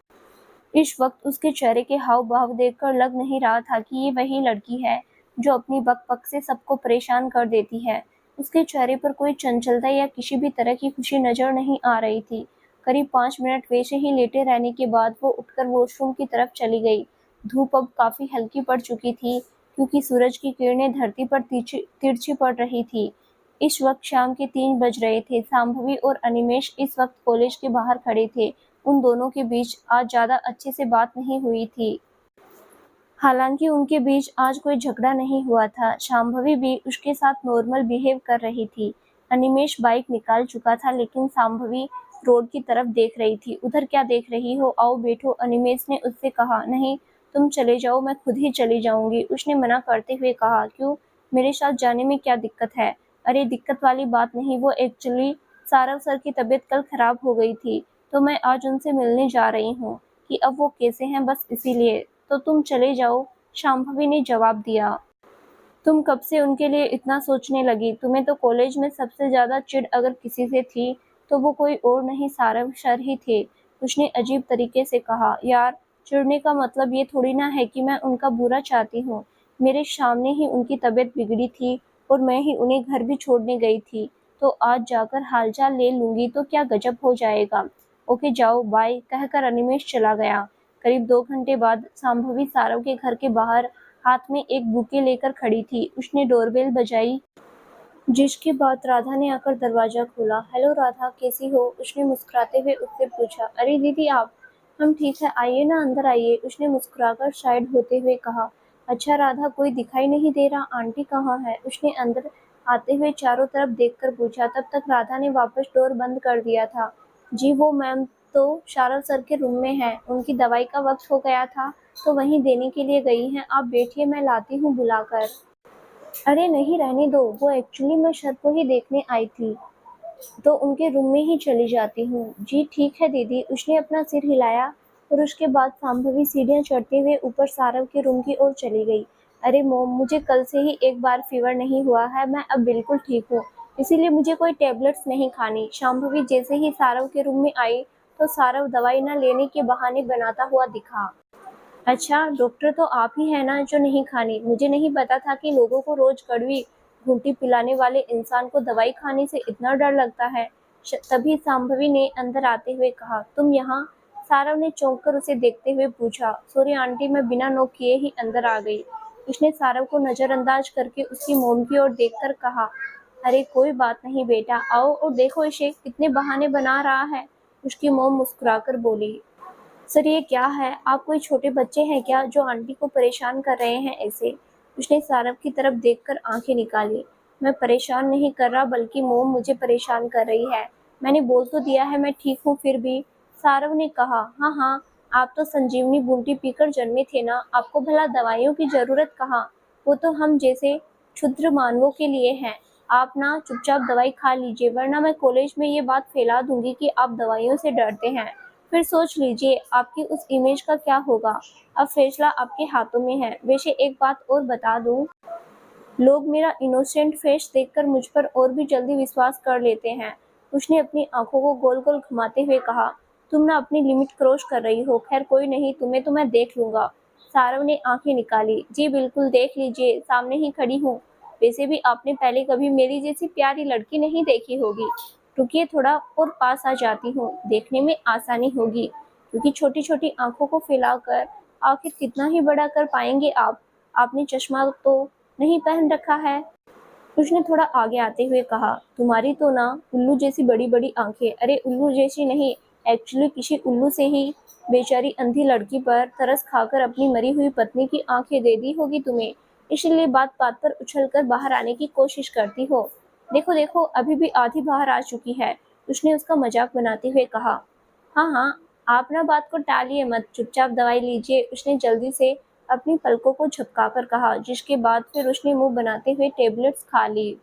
इस वक्त उसके चेहरे के हाव-भाव देखकर लग नहीं रहा था कि ये वही लड़की है, जो अपनी बक-बक से सबको परेशान कर देती है। उसके चेहरे पर कोई चंचलता या किसी भी तरह की खुशी नज़र नहीं आ रही थी। करीब 5 मिनट वैसे ही लेटे रहने के बाद वो उठकर वॉशरूम की तरफ चली गई। धूप अब काफ़ी हल्की पड़ चुकी थी, क्योंकि सूरज की किरणें धरती पर तिरछी पड़ रही थी। इस वक्त शाम के 3 बज रहे थे। शांभवी और अनिमेष इस वक्त कॉलेज के बाहर खड़े थे। उन दोनों के बीच आज ज़्यादा अच्छे से बात नहीं हुई थी। हालांकि उनके बीच आज कोई झगड़ा नहीं हुआ था। शांभवी भी उसके साथ नॉर्मल बिहेव कर रही थी। अनिमेष बाइक निकाल चुका था, लेकिन शांभवी रोड की तरफ देख रही थी। उधर क्या देख रही हो, आओ बैठो, अनिमेष ने उससे कहा। नहीं, तुम चले जाओ, मैं खुद ही चली जाऊंगी, उसने मना करते हुए कहा। क्यों, मेरे साथ जाने में क्या दिक्कत है? अरे दिक्कत वाली बात नहीं, वो एक्चुअली सारव सर की तबीयत कल खराब हो गई थी, तो मैं आज उनसे मिलने जा रही हूँ कि अब वो कैसे हैं, बस इसीलिए। तो तुम चले जाओ, शांभवी ने जवाब दिया। तुम कब से उनके लिए इतना सोचने लगी? तुम्हें तो कॉलेज में सबसे ज़्यादा चिढ़ अगर किसी से थी, तो वो कोई और नहीं सारव सर ही थे, उसने अजीब तरीके से कहा। यार, चिढ़ने का मतलब ये थोड़ी ना है कि मैं उनका बुरा चाहती हूँ। मेरे सामने ही उनकी तबीयत बिगड़ी थी और मैं ही उन्हें घर भी छोड़ने गई थी, तो आज जाकर हालचाल ले लूँगी तो क्या गजब हो जाएगा। ओके जाओ, बाय, कहकर अनिमेष चला गया। करीब 2 घंटे बाद शांभवी सारव के घर के बाहर हाथ में एक बुके लेकर खड़ी थी। उसने डोरबेल बजाई, जिसके बाद राधा ने आकर दरवाज़ा खोला। हेलो राधा, कैसी हो? उसने मुस्कुराते हुए उससे पूछा। अरे दीदी आप? हम ठीक है, आइए ना, अंदर आइए, उसने मुस्कुराकर साइड होते हुए कहा। अच्छा राधा, कोई दिखाई नहीं दे रहा, आंटी कहाँ है? उसने अंदर आते हुए चारों तरफ देखकर पूछा। तब तक राधा ने वापस डोर बंद कर दिया था। जी वो मैम तो शारद सर के रूम में है, उनकी दवाई का वक्त हो गया था तो वहीं देने के लिए गई हैं। आप बैठिए, मैं लाती हूँ बुलाकर। अरे नहीं, रहने दो, वो एक्चुअली मैं सर को ही देखने आई थी, तो उनके रूम में ही चली जाती हूँ। जी ठीक है दीदी, उसने अपना सिर हिलाया और उसके बाद शांभवी सीढ़ियाँ चढ़ते हुए ऊपर सारव के रूम की ओर चली गई। अरे मोम, मुझे कल से ही एक बार फीवर नहीं हुआ है, मैं अब बिल्कुल ठीक हूँ, इसीलिए मुझे कोई टेबलेट्स नहीं खानी। शांभवी जैसे ही सारव के रूम में आई तो सारव दवाई न लेने के बहाने बनाता हुआ दिखा। अच्छा, डॉक्टर तो आप ही हैं ना जो नहीं खानी? मुझे नहीं पता था कि लोगों को रोज कड़वी घुंटी पिलाने वाले इंसान को दवाई खाने से इतना डर लगता है। तभी शांभवी ने अंदर आते हुए कहा, तुम यहाँ? सारव ने चौंक कर उसे देखते हुए पूछा। सॉरी आंटी, मैं बिना नॉक किए ही अंदर आ गई, उसने सारव को नजरअंदाज करके उसकी मोम की ओर देखकर कहा। अरे कोई बात नहीं बेटा, आओ और देखो इसे कितने बहाने बना रहा है, उसकी मोम मुस्कुराकर बोली। सर ये क्या है? आप कोई छोटे बच्चे हैं क्या जो आंटी को परेशान कर रहे हैं ऐसे? उसने सारव की तरफ देखकर आंखें निकाली। मैं परेशान नहीं कर रहा, बल्कि मोम मुझे परेशान कर रही है। मैंने बोल तो दिया है मैं ठीक हूँ फिर भी, सारव ने कहा। हाँ हाँ, आप तो संजीवनी बूटी पीकर जन्मे थे ना, आपको भला दवाइयों की जरूरत कहाँ। वो तो हम जैसे क्षुद्र मानवों के लिए हैं। आप ना चुपचाप दवाई खा लीजिए, वरना मैं कॉलेज में ये बात फैला दूंगी कि आप दवाइयों से डरते हैं। फिर सोच लीजिए आपकी उस इमेज का क्या होगा। अब फैसला आपके हाथों में है। वैसे एक बात और बता दूं, लोग मेरा इनोसेंट फेस देखकर मुझ पर और भी जल्दी विश्वास कर लेते हैं। उसने अपनी आंखों को गोल गोल घुमाते हुए कहा, तुम ना अपनी लिमिट क्रॉस कर रही हो। खैर कोई नहीं, तुम्हें तो मैं देख लूंगा। सारव ने आंखें निकाली। जी बिल्कुल, देख लीजिए, सामने ही खड़ी हूँ। वैसे भी आपने पहले कभी मेरी जैसी प्यारी लड़की नहीं देखी होगी। रुकिए, थोड़ा और पास आ जाती हूँ, देखने में आसानी होगी, क्योंकि छोटी छोटी आंखों को फैलाकर आखिर कितना ही बड़ा कर पाएंगे आप। आपने चश्मा तो नहीं पहन रखा है। उसने थोड़ा आगे आते हुए कहा, तुम्हारी तो ना उल्लू जैसी बड़ी बड़ी आंखें। अरे उल्लू जैसी नहीं, एक्चुअली किसी उल्लू से ही बेचारी अंधी लड़की पर तरस खाकर अपनी मरी हुई पत्नी की आंखें दे दी होगी तुम्हें, इसलिए बात बात पर उछलकर बाहर आने की कोशिश करती हो। देखो देखो, अभी भी आधी बाहर आ चुकी है। उसने उसका मजाक बनाते हुए कहा। हाँ हाँ, आप ना बात को टालिए मत, चुपचाप दवाई लीजिए। उसने जल्दी से अपनी पलकों को झपकाकर कहा, जिसके बाद फिर उसने मुंह बनाते हुए टेबलेट्स खा ली।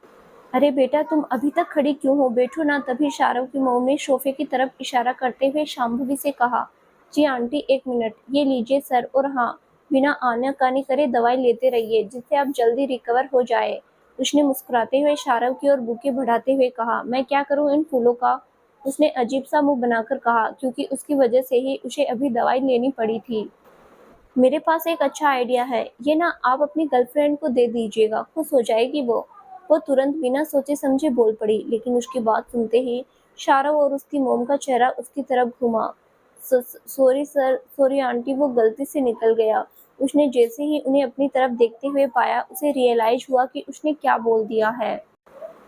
अरे बेटा, तुम अभी तक खड़ी क्यों हो, बैठो ना। तभी शारव की मऊ ने सोफे की तरफ इशारा करते हुए शांभवी से कहा, जी आंटी एक मिनट, ये लीजिए सर, और हाँ, बिना आनाकानी करे दवाई लेते रहिए, जिससे आप जल्दी रिकवर हो जाए। उसने मुस्कुराते हुए शारव की ओर बुके बढ़ाते हुए कहा, मैं क्या करूं इन फूलों का। उसने अजीब सा मुंह बनाकर कहा, क्योंकि उसकी वजह से ही उसे अभी दवाई लेनी पड़ी थी। मेरे पास एक अच्छा आइडिया है, ये ना आप अपनी गर्लफ्रेंड को दे दीजिएगा, खुश हो जाएगी वो। वो तुरंत बिना सोचे समझे बोल पड़ी, लेकिन उसकी बात सुनते ही शारव और उसकी मोम का चेहरा उसकी तरफ घुमा। सॉरी सर, सॉरी आंटी, वो गलती से निकल गया। उसने जैसे ही उन्हें अपनी तरफ देखते हुए पाया, उसे रियलाइज हुआ कि उसने क्या बोल दिया है।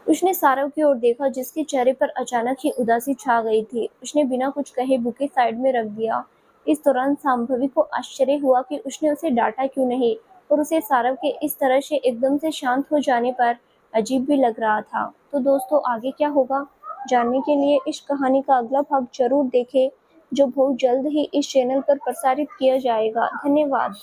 उसने सारव की ओर देखा, जिसके चेहरे पर अचानक ही उदासी छा गई थी। उसने बिना कुछ कहे बुके साइड में रख दिया। इस दौरान सांभवी को आश्चर्य हुआ कि उसने उसे डांटा क्यों नहीं, और उसे सारव के इस तरह से एकदम से शांत हो जाने पर अजीब भी लग रहा था। तो दोस्तों, आगे क्या होगा जानने के लिए इस कहानी का अगला भाग जरूर देखें, जो बहुत जल्द ही इस चैनल पर प्रसारित किया जाएगा। धन्यवाद।